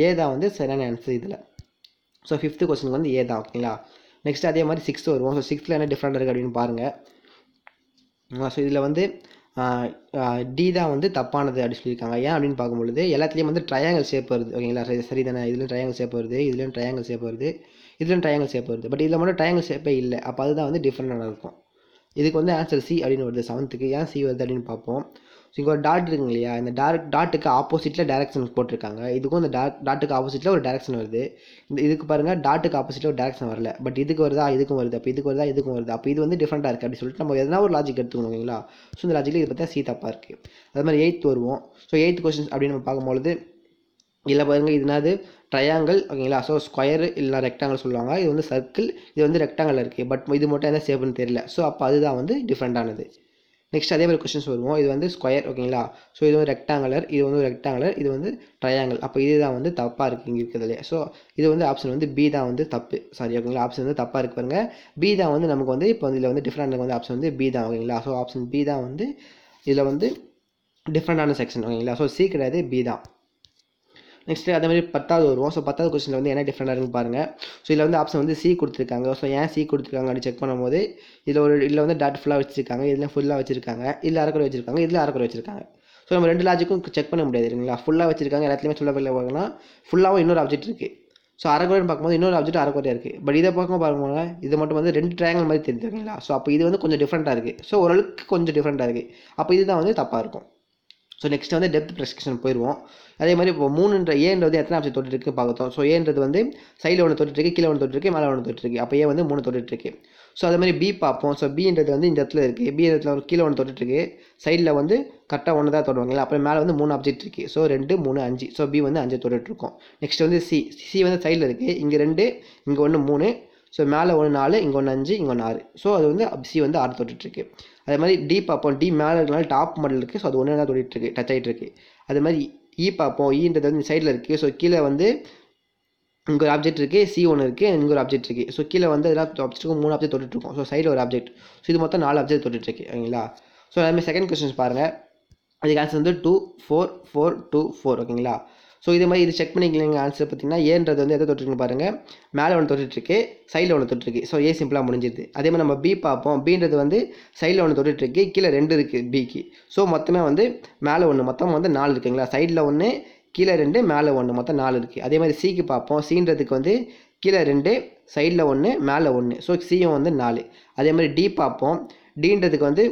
ஏ தான் வந்து சரியான ஆன்சர் இதில். ஸோ ஃபிஃப்த்து கொஸ்டினுக்கு வந்து ஏ தான் ஓகேங்களா. நெக்ஸ்ட் அதே மாதிரி 6 வருவோம். ஸோ 6ல் என்ன டிஃப்ரெண்ட் இருக்குது அப்படின்னு பாருங்கள். ஸோ இதில் வந்து டி தான் வந்து தப்பானது அப்படின்னு சொல்லியிருக்காங்க. ஏன் அப்படின்னு பார்க்கும்பொழுது எல்லாத்துலேயும் வந்து ட்ரையாங்கல் ஷேப் வருது ஓகேங்களா. சரி தானே. இதுலேயும் ட்ரையாங்கல் ஷேப் வருது, இதுலேயும் ட்ரையாங்கல் ஷேப் வருது, இதுலேயும் ட்ரையாங்கல் ஷேப் வருது. பட் இதில் மட்டும் ட்ரையாங்கல் ஷேப்பே இல்லை. அப்போ அதுதான் வந்து டிஃப்ரெண்டாக இருக்கும். இதுக்கு வந்து ஆன்சர் சி அப்படின்னு வருது. 7க்கு ஏன் சி வருது அப்படின்னு பார்ப்போம். ஸோ இங்கே ஒரு டாட் இருக்குங்க இல்லையா, இந்த டாட்டுக்கு ஆப்போசிட்டில் டேரக்ஷன் போட்டிருக்காங்க. இதுக்கும் இந்த டாட்டுக்கு ஆப்போசிட்டில் ஒரு டேரக்ஷன் வருது. இதுக்கு பாருங்கள் டாட்டுக்கு ஆப்போசிட்டில் ஒரு டேரக்ஷன் வரல. பட் இதுக்கு வருதா, இதுக்கும் வருது. அப்போ இதுக்கு வருதா, இதுக்கும் வருது. அப்போ இது வந்து டிஃப்ரெண்ட்டாக இருக்குது அப்படின்னு சொல்லிட்டு நம்ம எதனா ஒரு லாஜிக் எடுத்துக்கணும் ஓகேங்களா. ஸோ இந்த லாஜிக்கில் இது பார்த்தா சி தப்பாக இருக்குது. அது மாதிரி 8th வருவோம். ஸோ 8th கொஸ்டின்ஸ் அப்படின்னு நம்ம பார்க்கும்பொழுது இதில் பாருங்கள், இது என்னது ட்ரையாங்கிள் ஓகேங்களா. ஸோ ஸ்கொயர் இல்லைனா ரெக்டாங்கிள் சொல்லுவாங்க. இது வந்து சர்க்கிள், இது வந்து ரெக்டாங்கிள் இருக்குது. பட் இது மட்டும் எந்த ஷேப்னு தெரியல. ஸோ அப்போ அதுதான் வந்து டிஃப்ரெண்ட்டானது. நெக்ஸ்ட் அதே மாதிரி கொஸ்டின்ஸ் வருவோம். இது வந்து ஸ்கொயர் ஓகேங்களா. ஸோ இது வந்து ரெக்டாங்குலர், இது வந்து ரெக்டாங்குலர், இது வந்து ட்ரையாங்கிள். அப்போ இதுதான் வந்து தப்பாக இருக்குது இங்கே இருக்கிறதுலே. ஸோ இது வந்து ஆப்ஷன் வந்து பி தான் வந்து தப்பு. சாரி ஓகேங்களா. ஆப்ஷன் வந்து தப்பாக இருக்கு பாருங்க. பி தான் வந்து நமக்கு வந்து இப்போ இதில் வந்து டிஃப்ரெண்ட் வந்து ஆப்ஷன் வந்து பி தான் ஓகேங்களா. ஸோ ஆப்ஷன் பி தான் வந்து இதில் வந்து டிஃப்ரெண்டான செக்ஷன் ஓகேங்களா. ஸோ சி கிடையாது, பி தான். நெக்ஸ்ட்டு அதே மாதிரி 10வது வருவோம். ஸோ 10வது கொஸ்டினில் வந்து என்ன டிஃப்ரெண்டாக இருக்குன்னு பாருங்கள். ஸோ இதில் வந்து ஆப்ஷன் வந்து சி கொடுத்துருக்காங்க. ஸோ ஏன் சி கொடுத்துருக்காங்க அப்படின்னு செக் பண்ணும்போது இதில் வந்து டாட் ஃபுல்லாக வச்சுருக்காங்க, இதில் ஃபுல்லாக வச்சுருக்காங்க, இதில் அரைக்குறை வச்சுருக்காங்க, இதில் அரைக்குறை வச்சுருக்காங்க. ஸோ நம்ம ரெண்டு லாஜிக்கும் செக் பண்ண முடியாது இல்லைங்களா. ஃபுல்லாக வச்சுருக்காங்க, எல்லாத்துலேயுமே ஃபுல்லாக பார்க்கலாம். ஃபுல்லாகவும் இன்னொரு ஆப்ஜெக்ட் இருக்குது. ஸோ அரைக்குறைன்னு பார்க்கும்போது இன்னொரு ஆப்ஜெக்ட் அரைக்குறையாக இருக்குது. பட் இதை பாருங்க, இது மட்டும் வந்து 2 ட்ரையாங்கிள் மாதிரி தெரியுது ஓகேங்களா. ஸோ அப்போ இது வந்து கொஞ்சம் டிஃப்ரெண்ட்டாக இருக்குது. ஸோ ஓரளவுக்கு கொஞ்சம் டிஃப்ரெண்ட்டாக இருக்குது. அப்போ இதுதான் வந்து தப்பாக இருக்கும். ஸோ நெக்ஸ்ட் வந்து டெப்த் ப்ரெஸ்கிரிப்ஷன் போயிடுவோம். அதே மாதிரி இப்போ 3 ஏன்றது எத்தனை ஆப்ஷன் தொட்டுருக்கு பார்த்தோம். ஸோ ஏன்றது வந்து சைடில் ஒன்று தொட்டுருக்கு, கீழே ஒன்று தொட்டுருக்கு, மேலே ஒன்று தொட்டுருக்கு. அப்போ ஏ வந்து 3 தொட்டுருக்கு. ஸோ அதே மாதிரி பி பார்ப்போம். ஸோ பின்றது வந்து இந்த இடத்துல இருக்குது. பி இடத்துல ஒரு கீழே ஒன்று தொட்டுருக்கு, சைடில் வந்து கரெக்டாக ஒன்று தான் தொடுவாங்களா. அப்புறம் மேலே வந்து 3 ஆப்ஜெக்ட் இருக்குது. ஸோ 2, 3, 5. ஸோ பி வந்து 5 தொட்டுருக்கோம். நெக்ஸ்ட் வந்து சி வந்து சைடில் இருக்குது. இங்கே 2, இங்கே 1, 3. ஸோ மேலே 1 4, இங்கே 1 5, இங்கே 1 6. ஸோ அது வந்து சி வந்து 6 தொட்டுருக்கு. அதே மாதிரி டி பார்ப்போம். டி மேலே இருக்கனால டாப் மாடல் இருக்குது. ஸோ அது 1 தான் தொட்டிருக்கு, டச் ஆகிட்டு இருக்குது. அதே மாதிரி இ பார்ப்போம். ஈன்றது வந்து சைடில் இருக்குது. ஸோ கீழே வந்து இங்கே ஒரு ஆப்ஜெக்ட் இருக்குது, சி ஒன்று இருக்குது, இங்கே ஒரு ஆப்ஜெக்ட் இருக்குது. ஸோ கீழே வந்து எல்லா ஆப்ஜெக்ட்டுக்கும் 3 ஆப்ஜெக்ட் தொட்டுருக்கோம். ஸோ சைடில் ஒரு ஆப்ஜெக்ட். ஸோ இது மொத்தம் 4 ஆப்ஜெக்ட் தொட்டுருக்கு ஓகேங்களா. ஸோ அதே மாதிரி செகண்ட் கொஸ்டின்ஸ் பாருங்கள். அதுக்கு ஆன்சர் வந்து 2 4 4 2 4 ஓகேங்களா. ஸோ இதே மாதிரி இது செக் பண்ணிக்கலாங்க. ஆன்சர் பார்த்தீங்கன்னா ஏன்றது வந்து எதை தொட்டுருக்குன்னு பாருங்கள். மேலே ஒன்று தொட்டுருக்கு, சைடில் ஒன்று தொட்டுருக்கு. ஸோ ஏ சிம்பிளாக முடிஞ்சிருது. அதே மாதிரி நம்ம பி பார்ப்போம். பின்றது வந்து சைடில் ஒன்று தொட்டுருக்கு, கீழே 2 இருக்குது பிக்கு. ஸோ மொத்தமே வந்து மேலே ஒன்று, மொத்தம் வந்து 4 இருக்குங்களா. சைடில் 1, கீழே 2, மேலே 1, மொத்தம் 4 இருக்குது. அதே மாதிரி சிக்கு பார்ப்போம். சீன்றதுக்கு வந்து கீழே 2, சைடில் 1, மேலே 1. ஸோ சியும் வந்து 4. அதே மாதிரி டி பார்ப்போம். டீன்றதுக்கு வந்து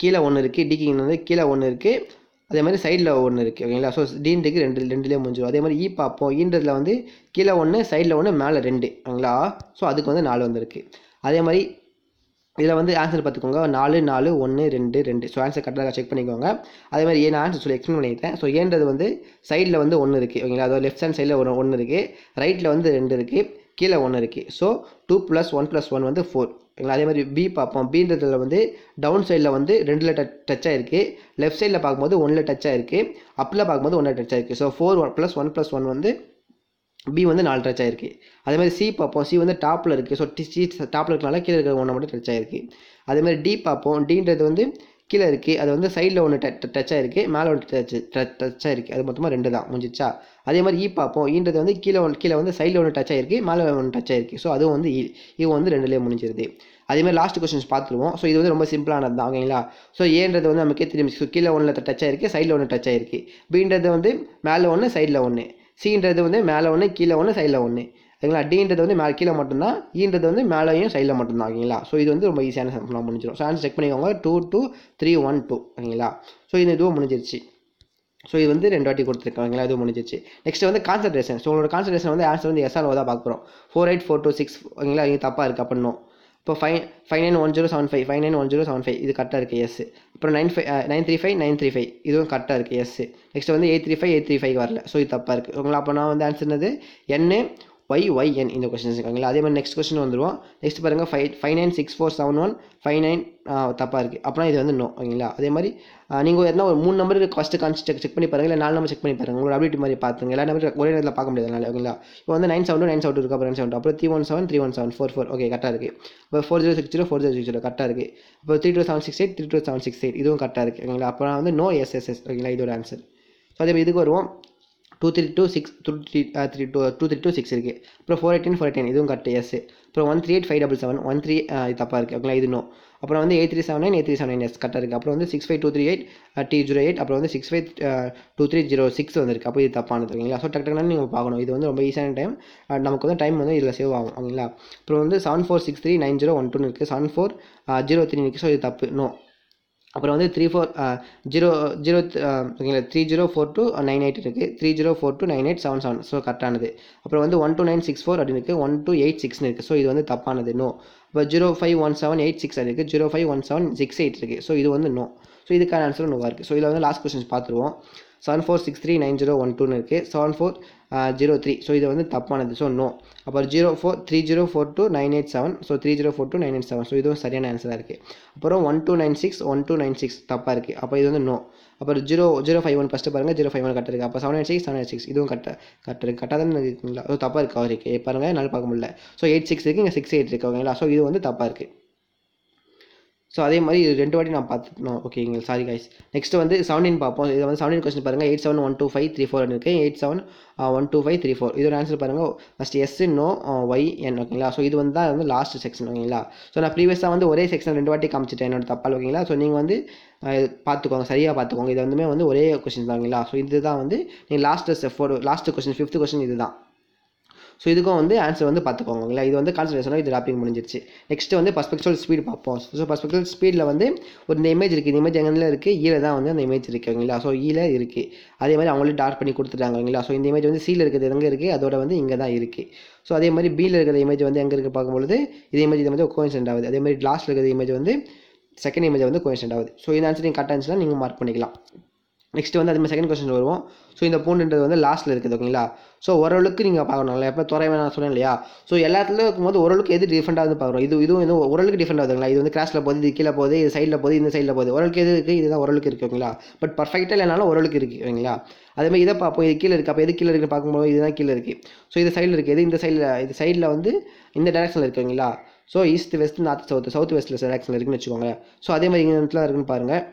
கீழே 1 இருக்குது, டிக்கு வந்து கீழே 1 இருக்குது, அதே மாதிரி சைடில் 1 இருக்குது ஓகேங்களா. ஸோ டீன்ட்டுக்கு 2லேயே முடிஞ்சிடும். அதே மாதிரி இ பார்ப்போம். ஈன்றதில் வந்து கீழே 1, சைடில் 1, மேலே 2 ஓகேங்களா. ஸோ அதுக்கு வந்து 4 வந்துருக்கு. அதே மாதிரி இதில் வந்து ஆன்சர் பார்த்துக்கோங்க 4 4 1 2 2. ஸோ ஆன்சர் கரெக்டாக செக் பண்ணிக்கோங்க. அதே மாதிரி நான் ஆன்சர் சொல்லி எக்ஸ்பிளைன் பண்ணிட்டேன். ஸோ ஏன்றது வந்து சைடில் வந்து 1 இருக்குது ஓகேங்களா, அதாவது லெஃப்ட் ஹேண்ட் சைடில் 1 இருக்குது, ரைட்டில் வந்து 2 இருக்குது, கீழே 1 இருக்குது. ஸோ 2 + 1 + 1 வந்து 4 ஓகேங்களா. அதே மாதிரி பி பார்ப்போம். பீன்றதுல வந்து டவுன் சைடில் வந்து 2ல் டச் ஆகிருக்கு, லெஃப்ட் சைடில் பார்க்கும்போது 1ல் டச் ஆகிருக்கு, அப்பில் பார்க்கும்போது 1ல் டச் ஆகிருக்கு. ஸோ 4 + 1 + 1 வந்து பி வந்து 4 டச் ஆகிருக்கு. அதே மாதிரி சி பார்ப்போம். சி வந்து டாப்பில் இருக்குது. ஸோ சி டாப்பில் இருக்கனால கீழே இருக்கிற 1 மட்டும் டச் ஆகிருக்கு. அதே மாதிரி டி பார்ப்போம். டின்றது வந்து கீழே இருக்குது, அது வந்து சைடில் 1 டச் ஆகிருக்கு, மேலே 1 டச் ஆகிருக்கு. அது மொத்தமாக 2 தான் முடிஞ்சிச்சா. அதே மாதிரி இ பார்ப்போம். ஈன்றது வந்து கீழே வந்து சைடில் 1 டச் ஆகிருக்கு, மேலே 1 டச் ஆகிருக்கு. ஸோ அதுவும் வந்து இ வந்து 2லேயே முடிஞ்சிருது. அதேமாதிரி லாஸ்ட் கொஸ்டின்ஸ் பார்த்துருவோம். ஸோ இது வந்து ரொம்ப சிம்பிளானது தான் ஓகேங்களா. ஸோ ஏன்றது வந்து நமக்கே தெரியும். ஸோ கீழே 1ல் டச் ஆகிருக்கு, சைடில் 1 டச் ஆகிருக்கு. பின்றது வந்து மேலே 1 சைடில் 1, சின்றது வந்து மேலே 1 கீழே 1 சைடில் 1 ஓகேங்களா. டின்றது வந்து கீழே மட்டும்தான், ஈன்றது வந்து மேலேயும் சைடில் மட்டும்தான் ஓகேங்களா. ஸோ இது வந்து ரொம்ப ஈஸியான சம்லாம் முடிஞ்சிடும். ஸோ ஆன்சர் செக் பண்ணிக்கோங்க. 2 2 3 1 2 ஓகேங்களா. ஸோ இதுவும் முடிஞ்சிருச்சு. ஸோ இது வந்து 2 வாட்டி கொடுத்துருக்காங்களா, இது முடிஞ்சிச்சு. நெக்ஸ்ட் வந்து கான்சன்ட்ரேஷன். ஸோ உங்களோட கான்சன்ட்ரேஷன் வந்து ஆன்சர் வந்து எஸ்ஆர் தான் பார்க்க போகிறோம். 4 8 4 2 6 ஓகேங்களா. இது தப்பாக இருக்குது அப்படின்னும். இப்போ 591075 591075 இது கரெக்டாக இருக்குது எஸ். அப்புறம் 935 935 இதுவும் கரெக்டாக இருக்குது எஸ். நெக்ஸ்ட் வந்து 835 835 வரல. ஸோ இது தப்பாக இருக்குது ஓகேங்களா. அப்போ நான் வந்து ஆன்சர் என்னது என் YYN இந்த கொஸ்டின்ஸ் இருக்காங்களா. அதே மாதிரி நெக்ஸ்ட் கொஸ்டின் வந்துடுவோம். நெக்ஸ்ட் பாருங்கள் 596471 59 தப்பாக இருக்குது. அப்படின்னா இது வந்து நோ ஓகேங்களா. அதே மாதிரி நீங்கள் எதனா ஒரு 3 நம்பருக்கு ஃபஸ்ட்டு செக் பண்ணி பாருங்கள், இல்லை 4 நம்பர் செக் பண்ணி பாருங்கள். உங்களோட அபிலிட்டி மாதிரி பார்த்துங்க. எல்லா நம்பர் ஒரே நேரத்தில் பார்க்க முடியாதுனால ஓகேங்களா. இப்போ வந்து 972 972 இருக்குது, அப்புறம் 972 அப்புறம் 317 317 44 ஓகே கரெக்டாக இருக்குது. இப்போ 4060 4060 கரெக்டாக இருக்குது. இப்போ 32768 32768 இதுவும் கரெக்டாக இருக்குது ஓகேங்களா. அப்புறம் வந்து நோ SSS ஓகேங்களா. இதோட ஆன்சர். ஸோ அதே மாதிரி இதுக்கு வருவோம். 2326 2326 இருக்குது. அப்புறம் 418 418 இதுவும் கரெக்ட் எஸ். அப்புறம் 138 577 13 இது தப்பாக இருக்குது ஓகேங்களா. இது நோ. அப்புறம் வந்து 8379 8379 எஸ் கரெக்டாக இருக்குது. அப்புறம் வந்து 65238 T08 அப்புறம் வந்து 652306 வந்துருக்கு. அப்போ இது தப்பானது ஓகேங்களா. ஸோ டக்குன்னு நீங்கள் பார்க்கணும். இது வந்து ரொம்ப ஈஸியான டைம். நமக்கு வந்து டைம் வந்து இதில் சேவ் ஆகும் ஓகேங்களா. அப்புறம் வந்து 7463 9012 இருக்குது, 7403 இருக்குது. ஸோ இது தப்பு நோ. அப்புறம் வந்து 34 ஓகேங்களா 3042 98 இருக்குது, 3042 9877 ஸோ கரெக்டானது. அப்புறம் வந்து 12964 அப்படின்னு இருக்குது, 12866 இருக்குது. ஸோ இது வந்து தப்பானது நோ. இப்போ 051786 இருக்குது, 051768 இருக்குது. ஸோ இது வந்து நோ. ஸோ இதுக்கான ஆன்சர் நோவாக இருக்குது. ஸோ இதில் வந்து லாஸ்ட் கொஸ்டின்ஸ் பார்த்துருவோம். 7463 9012 இருக்குது, 7403 ஸோ இது வந்து தப்பானது. So no. அப்புறம் 3042 987 ஸோ 3042 987 ஸோ இதுவும் சரியான ஆன்சராக இருக்குது. அப்புறம் 1296 1296 தப்பாக இருக்குது. அப்போ இது வந்து நோ. அப்புறம் 051 ஃபஸ்ட்டு பாருங்கள், 051 கரெக்டாக இருக்குது. அப்போ 796 796 இதுவும் கரெக்டாக இருக்குது. கரெக்டாக தான் இருக்குங்களா. அது தப்பாக இருக்குது அவருக்கு பாருங்கள், என்னால் பார்க்க முடியல. ஸோ 86 இருக்குது, இங்கே 68 இருக்குது ஓகேங்களா. ஸோ இது வந்து தப்பாக இருக்குது. ஸோ அதே மாதிரி இது 2 வாட்டி நான் பார்த்துக்கணும் ஓகேங்க. Sorry guys. நெக்ஸ்ட் வந்து 17 பார்ப்போம். இது வந்து 17 கொஸ்டின் பாருங்கள். 871253 இருக்குது, 871253 இதோட ஆன்சர் பாருங்கள். ஃபஸ்ட் எஸ் நோ YN ஓகேங்களா. ஸோ இது வந்து தான் வந்து லாஸ்ட் செக்ஷன் ஓகேங்களா. ஸோ நான் ப்ரீவியஸாக வந்து ஒரே செக்ஷன் 2 வாட்டி காமிச்சிட்டேன் என்னோட தப்பால் ஓகேங்களா. ஸோ நீங்கள் வந்து பார்த்துக்கோங்க, சரியாக பார்த்துக்கோங்க. இது வந்து ஒரே கொஸ்டின் தான் ஓகேங்களா. ஸோ இதுதான் வந்து நீங்கள் லாஸ்ட் கொஸ்டின் 5th கொஸ்டின் இது தான். ஸோ இதுக்கும் வந்து ஆன்சர் வந்து பார்த்துக்கோங்க ஓகேங்களா. இது வந்து கான்சன்ட்ரேஷனாக இது ராப்பிங் முடிஞ்சிருச்சு. நெக்ஸ்ட் வந்து பர்ஸ்பெக்சுவல் ஸ்பீட் பார்ப்போம். ஸோ பர்ஸ்பெக்சுவல் ஸ்பீடில் வந்து ஒரு இந்த இமேஜ் இருக்குது. இந்த இமேஜ் எங்கே இருக்குது, ஈல தான் வந்து அந்த இமேஜ் இருக்குது ஓகேங்களா. ஸோ ஈல இருக்குது. அதே மாதிரி அவங்களே டார்க் பண்ணி கொடுத்துட்டாங்க ஓகேங்களா. ஸோ இந்த இமேஜ் வந்து சீல இருக்குது, எங்கே இருக்குது, அதோட வந்து இங்கே தான் இருக்குது. ஸோ அதே மாதிரி பியில் இருக்கிற இமேஜ் வந்து எங்கே இருக்குது பார்க்கும்போது இது வந்து கோயின்சிடென்ட் ஆகுது. அதே மாதிரி லாஸ்ட்டில் இருக்கிற இமேஜ் வந்து செகண்ட் இமேஜ் வந்து கோயின்சிடென்ட் ஆகுது. ஸோ இந்த ஆன்சர் நீங்கள் கரெக்டாக இருந்துச்சுன்னா நீங்கள் மார்க் பண்ணிக்கலாம். நெக்ஸ்ட் வந்து அதுமாதிரி செகண்ட் கொஸ்டின் வருவோம். ஸோ இந்த பூண்டுன்றது வந்து லாஸ்ட்டில் இருக்குது ஓகேங்களா. ஸோ ஓரளவுக்கு நீங்கள் பார்க்கணும்ல, எப்போ துறையை நான் சொன்னேன் இல்லையா. ஸோ எல்லாத்துலையும் இருக்கும்போது ஓரளவுக்கு எது டிஃப்ரெண்டாக வந்து பார்க்குறோம். இதுவும் ஓரளவுக்கு டிஃப்ரெண்ட் ஆகுதுங்களா. இது வந்து கிராஸில் போகுது, இது கீழே போகுது, இது சைடில் போகுது, இந்த சைடில் போகுது. ஓரளவுக்கு எது இருக்குது, இதுதான் ஓரளவுக்கு இருக்குது ஓகேங்களா. பட் பர்ஃபெக்டாக இல்லைனாலும் ஓரளவுக்கு இருக்குது ஓகேங்களா. அதேமாதிரி இதை பார்ப்போம். இது கீழே இருக்குது. அப்போ எது கீழே இருக்குன்னு பார்க்கும்போது இதுதான் கீழே இருக்குது. ஸோ இது சைடில் இருக்குது, எது இந்த சைடில், இது சைடில் வந்து இந்த டேரக்ஷனில் இருக்குங்களா. So east west north south வெஸ்ட்டில் டேரக்ஷனில் இருக்குன்னு வச்சுக்கோங்க. ஸோ அதே மாதிரி இங்கே இடத்துல இருக்குன்னு பாருங்கள்.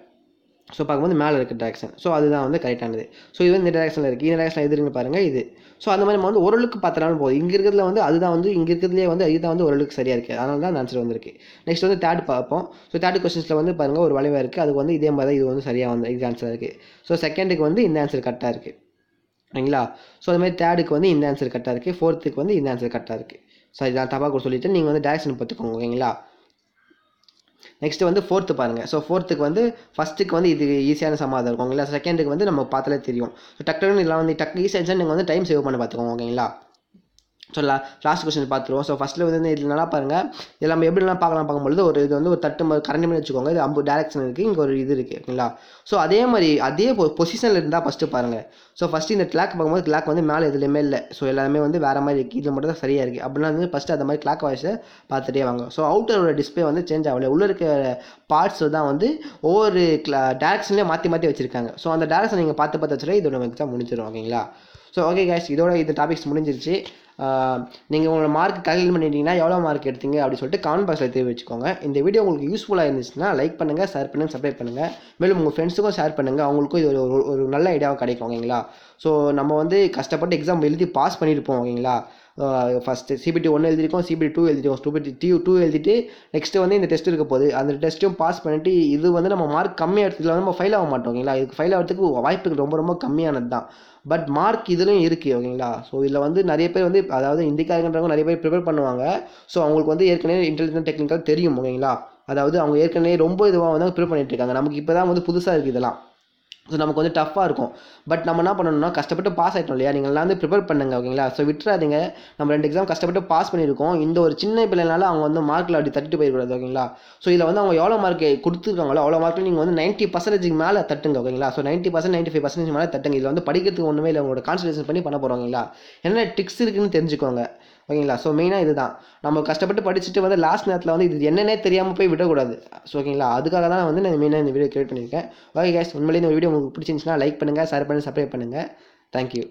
ஸோ பார்க்கும்போது மேலே இருக்க டேரக்ஷன். ஸோ அதுதான் வந்து கரெக்டானது. ஸோ இது வந்து இந்த டேரக்ஷனில் இருக்குது, இந்த டேரக்ஷனில் எது இருக்குன்னு பாருங்கள் இது. ஸோ அந்த மாதிரி நம்ம வந்து ஓரளவுக்கு பார்த்தாலும் போதும். இங்கே இருக்கிறதுல வந்து அதுதான் வந்து இங்கே இருக்கிறதுலே வந்து இதுதான் வந்து ஓரளவுக்கு சரியாக இருக்குது. அதனால தான் அந்த ஆன்சர் வந்துருக்கு. நெக்ஸ்ட் வந்து தேர்ட் பார்ப்போம். ஸோ தேர்ட் கொஸ்டின்ஸில் வந்து பாருங்கள் ஒரு வளைவாக இருக்குது, அதுக்கு வந்து இதே மாதிரி தான் இது வந்து சரியாக வந்து இது ஆன்சராக இருக்குது. ஸோ செகண்டுக்கு வந்து இந்த ஆன்சர் கரெக்டாக இருக்குது ஓகேங்களா. ஸோ அதுமாதிரி தேர்டுக்கு வந்து இந்த ஆன்சர் கரெக்டாக இருக்குது, ஃபோர்த்துக்கு வந்து இந்த ஆன்சர் கரெக்டாக இருக்குது. ஸோ நான் தப்பாக கூட சொல்லிவிட்டு நீங்கள் வந்து டேரக்ஷன் பார்த்துக்கோங்க ஓகேங்களா. நெக்ஸ்ட் வந்து ஃபோர்த்து பாருங்கள். ஸோ ஃபோர்த்துக்கு வந்து ஃபஸ்ட்டுக்கு வந்து இது ஈஸியான சமாதானம் இருக்கும் ஓகேங்களா. செகண்டுக்கு வந்து நம்ம பார்த்தாலே தெரியும். ஸோ டக்குன்னு இதெல்லாம் வந்து ஈஸியாக நீங்கள் வந்து டைம் சேவ் பண்ண பார்த்துக்கோங்க ஓகேங்களா. ஸோ லாஸ்ட் கொஸ்டின் பார்த்துருவோம். ஸோ ஃபஸ்ட்டில் வந்து இதில் நல்லா பாருங்கள், இதில் நம்ம எப்படிலாம் பார்க்கும்பொழுது ஒரு இது வந்து ஒரு தட்டு மாதிரி கரண்ட் மாதிரி வச்சுக்கோங்க. இது 50 டேரக்ஷன் இருக்குது, இங்கே ஒரு இது இருக்குது ஓகேங்களா. ஸோ அதே மாதிரி அதே பொசிஷனில் இருந்தால் ஃபஸ்ட்டு பாருங்கள். ஸோ ஃபஸ்ட்டு இந்த கிளாக் பார்க்கும்போது கிளாக் வந்து மேலே எதுலையுமே இல்லை. ஸோ எல்லாமே வந்து வேறு மாதிரி இருக்குது, இது மட்டும் தான் சரியாக இருக்குது. அப்படின்னா வந்து ஃபஸ்ட்டு அந்த மாதிரி கிளாக் வாய்ஸை பார்த்துட்டே வாங்க. ஸோ அவுட்டரோட டிஸ்பிளே வந்து சேஞ்ச் ஆகலை, உள்ளே இருக்க பார்ட்ஸ் தான் வந்து ஒவ்வொரு டேரக்ஷன்லேயே மாற்றி மாற்றி வச்சுருக்காங்க. ஸோ அந்த டேரக்ஷன் நீங்கள் பார்த்து வச்சுட்டு இதோட எக்ஸாம் முடிச்சிடும் ஓகேங்களா. ஸோ ஓகே கைஸ், இதோட இந்த டாபிக்ஸ் முடிஞ்சிருச்சு. நீங்கள் உங்களோட மார்க் கால்குலேட் பண்ணிட்டீங்கன்னா எவ்வளோ மார்க் எடுத்தீங்க அப்படின்னு சொல்லிட்டு கமெண்ட் பாக்ஸில் தெரிவிச்சுக்கோங்க. இந்த வீடியோ உங்களுக்கு யூஸ்ஃபுல்லாக இருந்துச்சுன்னா லைக் பண்ணுங்கள், ஷேர் பண்ணுங்கள், சப்ஸ்கிரைப் பண்ணுங்கள். மேலும் உங்கள் ஃப்ரெண்ட்ஸுக்கும் ஷேர் பண்ணுங்கள், அவங்களுக்கும் இது ஒரு நல்ல ஐடியாவும் கிடைக்கும் ஓகேங்களா. ஸோ நம்ம வந்து கஷ்டப்பட்டு எக்ஸாம் எழுதி பாஸ் பண்ணியிருப்போம் ஓகேங்களா. ஃபஸ்ட்டு CBT 1 எழுதிருக்கோம், CBT 2 எழுதிருக்கோம், CBT 2 எழுதிட்டு நெக்ஸ்ட்டு வந்து இந்த டெஸ்ட் இருக்க போகுது. அந்த டெஸ்ட்டும் பாஸ் பண்ணிவிட்டு இது வந்து நம்ம மார்க் கம்மியாக எடுத்துக்கலாம், வந்து நம்ம ஃபெயில் ஆக மாட்டோம் ஓகேங்களா. இதுக்கு ஃபெயில் ஆகிறதுக்கு வாய்ப்புகள் ரொம்ப ரொம்ப கம்மியானது தான். பட் மார்க் இதுலையும் இருக்குது ஓகேங்களா. ஸோ இதில் வந்து நிறைய பேர் வந்து அதாவது இந்திக்காரங்கன்றவங்க நிறைய பேர் ப்ரிப்பேர் பண்ணுவாங்க. ஸோ அவங்களுக்கு வந்து ஏற்கனவே இன்டெலிஜென்ட் டெக்னிக்கல் தெரியும் ஓகேங்களா. அதாவது அவங்க ஏற்கனவே ரொம்ப இதுவாக வந்து ப்ரிப்பேர் பண்ணிட்டு இருக்காங்க. நமக்கு இப்போ தான் வந்து புதுசாக இருக்குது இதெல்லாம். ஸோ நமக்கு வந்து டஃப்பாக இருக்கும். பட் நம்ம என்ன பண்ணணும்னா கஷ்டப்பட்டு பாஸ் ஆகிட்டோம் இல்லையா, நீங்கள்லாம் வந்து ப்ரிப்பேர் பண்ணுங்க ஓகேங்களா. ஸோ விட்டுறாதீங்க, நம்ம 2 எக்ஸாம் கஷ்டப்பட்டு பாஸ் பண்ணியிருக்கோம். இந்த ஒரு சின்ன பிள்ளைனால அவங்க வந்து மார்க்கில் அப்படி தட்டிட்டு போயிடக்கூடாது ஓகேங்களா. ஸோ இதில் வந்து அவங்க எவ்வளோ மார்க் கொடுத்துருக்காங்களோ அவ்வளோ மார்க்கில் நீங்கள் வந்து 90% மேலே தட்டுங்க ஓகேங்களா. ஸோ 90% 95% மேலே தட்டுங்க. இதில் வந்து படிக்கிறதுக்கு ஒன்றுமே இல்லை, உங்களோட கான்சன்ட்ரேஷன் பண்ணி பண்ண போகிறோம் ஓகேங்களா. என்ன ட்ரிக்ஸ் இருக்குன்னு தெரிஞ்சுக்கோங்க ஓகேங்களா. ஸோ மெயினாக இதுதான், நம்ம கஷ்டப்பட்டு படிச்சுட்டு வந்து லாஸ்ட் நேரத்தில் வந்து இது என்னன்னே தெரியாமல் போய் விடக்கூடாது. ஸோ ஓகேங்களா, அதுக்காக தான் வந்து நான் மெயினாக இந்த வீடியோ கிரியேட் பண்ணியிருக்கேன். ஓகே கைஸ், உண்மையிலேயே இந்த வீடியோ உங்களுக்கு பிடிச்சிருந்துச்சுன்னா லைக் பண்ணுங்கள், ஷேர் பண்ணுங்கள், சப்ஸ்கிரைப் பண்ணுங்கள். தேங்க்யூ.